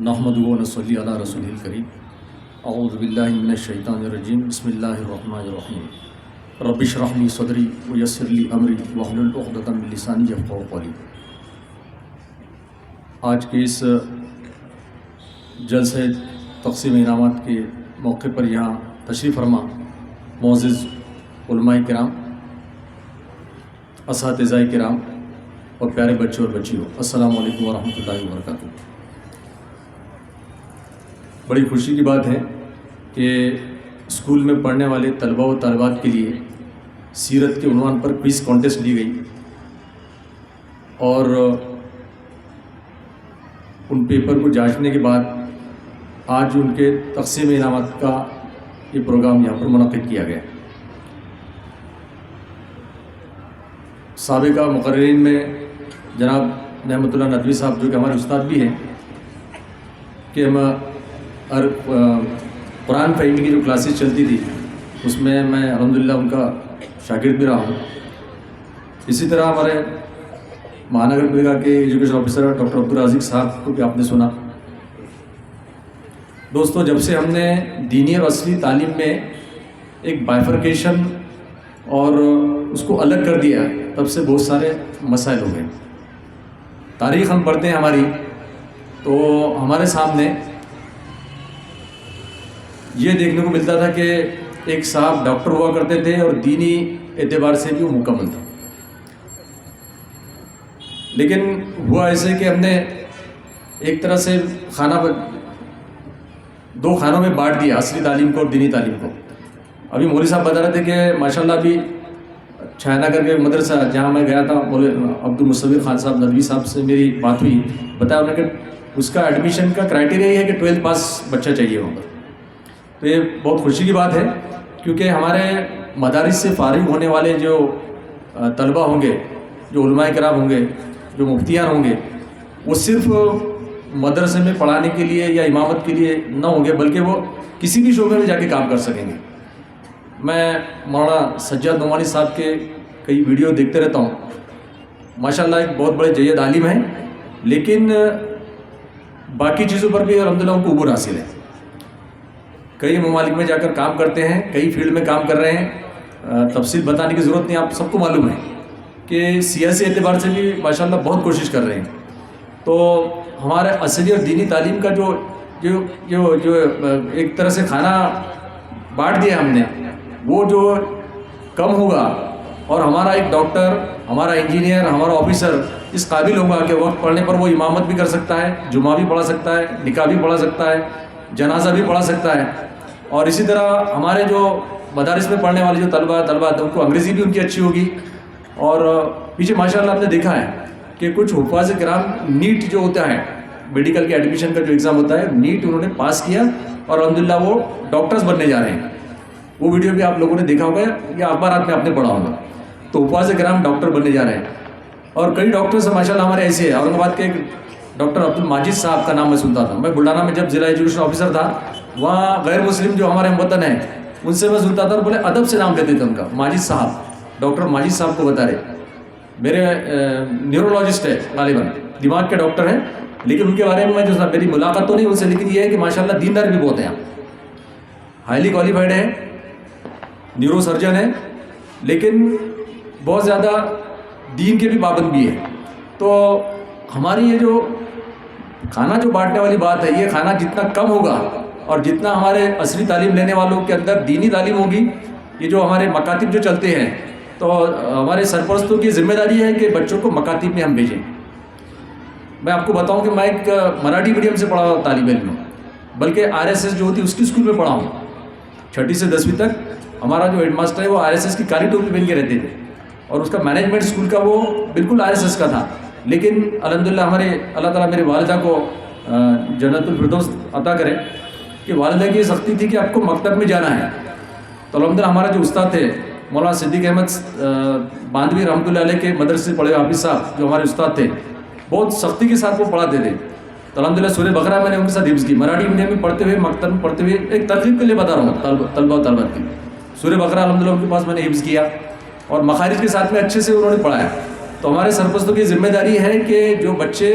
نحمدہ و نصلی علی رسول الکریم اعوذ باللہ من الشیطان الرجیم بسم اللہ الرحمن الرحیم رب اشرح لی صدری ویسر لی امری واحلل عقدۃ من لسانی یفقہوا قولی۔ آج کے اس جلسہ تقسیم انعامات کے موقع پر یہاں تشریف فرما معزز علماء کرام، اساتذہ کرام اور پیارے بچے اور بچیوں، السلام علیکم ورحمۃ اللہ وبرکاتہ۔ بڑی خوشی کی بات ہے کہ اسکول میں پڑھنے والے طلباء و طالبات کے لیے سیرت کے عنوان پر کوئز کانٹیسٹ لی گئی اور ان پیپر کو جانچنے کے بعد آج ان کے تقسیم انعامات کا یہ پروگرام یہاں پر منعقد کیا گیا۔ سابقہ مقررین میں جناب نعمت اللہ ندوی صاحب، جو کہ ہمارے استاد بھی ہیں، کہ ہم قرآن فہمی کی جو کلاسز چلتی تھی اس میں میں الحمدللہ ان کا شاگرد بھی رہا ہوں۔ اسی طرح ہمارے مہانگر پالیکا کے ایجوکیشن آفیسر ڈاکٹر عبدالرازق صاحب کو بھی آپ نے سنا۔ دوستوں، جب سے ہم نے دینی اور عصری تعلیم میں ایک بائفرکیشن اور اس کو الگ کر دیا، تب سے بہت سارے مسائل ہو گئے۔ تاریخ ہم پڑھتے ہیں ہماری، تو ہمارے سامنے یہ دیکھنے کو ملتا تھا کہ ایک صاحب ڈاکٹر ہوا کرتے تھے اور دینی اعتبار سے بھی وہ مکمل تھا، لیکن ہوا ایسے کہ ہم نے ایک طرح سے دو خانوں میں بانٹ دیا، عصری تعلیم کو اور دینی تعلیم کو۔ ابھی مولوی صاحب بتا رہے تھے کہ ماشاءاللہ ابھی چھائنا کر کے مدرسہ جہاں میں گیا تھا، عبدالمصور خان صاحب ندوی صاحب سے میری بات ہوئی، بتایا انہوں نے کہ اس کا ایڈمیشن کا کرائٹیریا یہ ہے کہ 12th پاس بچہ چاہیے ہوگا۔ تو یہ بہت خوشی کی بات ہے، کیونکہ ہمارے مدارس سے فارغ ہونے والے جو طلبہ ہوں گے، جو علماء کرام ہوں گے، جو مفتیان ہوں گے، وہ صرف مدرسے میں پڑھانے کے لیے یا امامت کے لیے نہ ہوں گے، بلکہ وہ کسی بھی شعبے میں جا کے کام کر سکیں گے۔ میں مولانا سجاد نعمانی صاحب کے کئی ویڈیو دیکھتے رہتا ہوں، ماشاءاللہ ایک بہت بڑے جید عالم ہیں، لیکن باقی چیزوں پر بھی الحمدللہ ان کو عبور حاصل ہے۔ کئی ممالک میں جا کر کام کرتے ہیں، کئی فیلڈ میں کام کر رہے ہیں، تفصیل بتانے کی ضرورت نہیں، آپ سب کو معلوم ہے کہ سیاسی اعتبار سے بھی ماشاءاللہ بہت کوشش کر رہے ہیں۔ تو ہمارے عصری اور دینی تعلیم کا جو ایک طرح سے کھانا بانٹ دیا ہم نے، وہ جو کم ہوگا اور ہمارا ایک ڈاکٹر، ہمارا انجینئر، ہمارا آفیسر اس قابل ہوگا کہ وقت پڑھنے پر وہ امامت بھی کر سکتا ہے، جمعہ بھی پڑھا سکتا ہے، نکاح بھی پڑھا سکتا ہے، جنازہ بھی پڑھا سکتا ہے۔ اور اسی طرح ہمارے جو مدارس میں پڑھنے والے جو طلبات ان کو انگریزی بھی ان کی اچھی ہوگی۔ اور پیچھے ماشاءاللہ ہم نے دیکھا ہے کہ کچھ حفاظ کرام نیٹ جو ہوتا ہے، میڈیکل کے ایڈمیشن کا جو ایگزام ہوتا ہے، نیٹ انہوں نے پاس کیا اور الحمدللہ وہ ڈاکٹرز بننے جا رہے ہیں۔ وہ ویڈیو بھی آپ لوگوں نے دیکھا ہوگا یا اخبارات میں آپ نے پڑھا ہوگا۔ تو حفاظ کرام ڈاکٹر بننے جا رہے ہیں، اور کئی ڈاکٹرز ماشاءاللہ ہمارے ایسے ہیں۔ اورنگ آباد کے ایک ڈاکٹر عبدالماجد صاحب کا نام میں سنتا تھا، میں بلڈانہ میں جب ضلع ایجوکیشن آفیسر تھا، وہاں غیر مسلم جو ہمارے ہم وطن ہیں ان سے میں سنتا تھا اور بولے ادب سے نام لیتے تھے ان کا، ماجد صاحب، ڈاکٹر ماجد صاحب کو بتا رہے۔ میرے نیورولوجسٹ ہے، غالباً دماغ کے ڈاکٹر ہیں، لیکن ان کے بارے میں جو میری ملاقات تو نہیں ان سے، لیکن یہ ہے کہ ماشاءاللہ دیندار بھی بہت ہیں، ہائیلی کوالیفائڈ ہیں، نیورو سرجن ہیں، لیکن بہت زیادہ دین کے بھی پابند بھی ہیں۔ تو ہماری یہ جو کھانا جو بانٹنے والی بات ہے، یہ کھانا جتنا کم ہوگا اور جتنا ہمارے عصری تعلیم لینے والوں کے اندر دینی تعلیم ہوگی، یہ جو ہمارے مکاتب جو چلتے ہیں، تو ہمارے سرپرستوں کی ذمہ داری ہے کہ بچوں کو مکاتب میں ہم بھیجیں۔ میں آپ کو بتاؤں کہ میں ایک مراٹھی میڈیم سے پڑھا ہوا طالب علم ہوں، بلکہ RSS جو ہوتی اس کی اسکول میں پڑھا ہوں۔ 6ٹھی سے 10ویں تک ہمارا جو ہیڈ ماسٹر ہے وہ RSS کی کالی ٹوپی پہن کے رہتے تھے، اور اس کا مینجمنٹ اسکول کا وہ بالکل RSS کا تھا۔ لیکن الحمدللہ ہمارے اللہ تعالیٰ میری والدہ کو جنت الفردوس عطا کرے کہ والدہ کی یہ سختی تھی کہ آپ کو مکتب میں جانا ہے۔ تو الحمدللہ ہمارا جو استاد تھے مولانا صدیق احمد باندھوی رحمۃ اللہ علیہ کے مدرسے سے پڑھے حافظ صاحب جو ہمارے استاد تھے، بہت سختی کے ساتھ وہ پڑھاتے تھے۔ تو الحمدللہ سورہ بقرہ میں نے ان کے ساتھ حفظ کی، مراٹھی میڈیم میں پڑھتے ہوئے، مکتب میں پڑھتے ہوئے، ایک ترغیب کے لیے بتا رہا ہوں طلبہ و طالبات کی۔ سورہ بقرہ الحمدللہ ان کے پاس میں نے حفظ کیا اور مخارج کے ساتھ میں اچھے سے انہوں نے پڑھایا۔ تو ہمارے سرپرستوں کی ذمہ داری ہے کہ جو بچے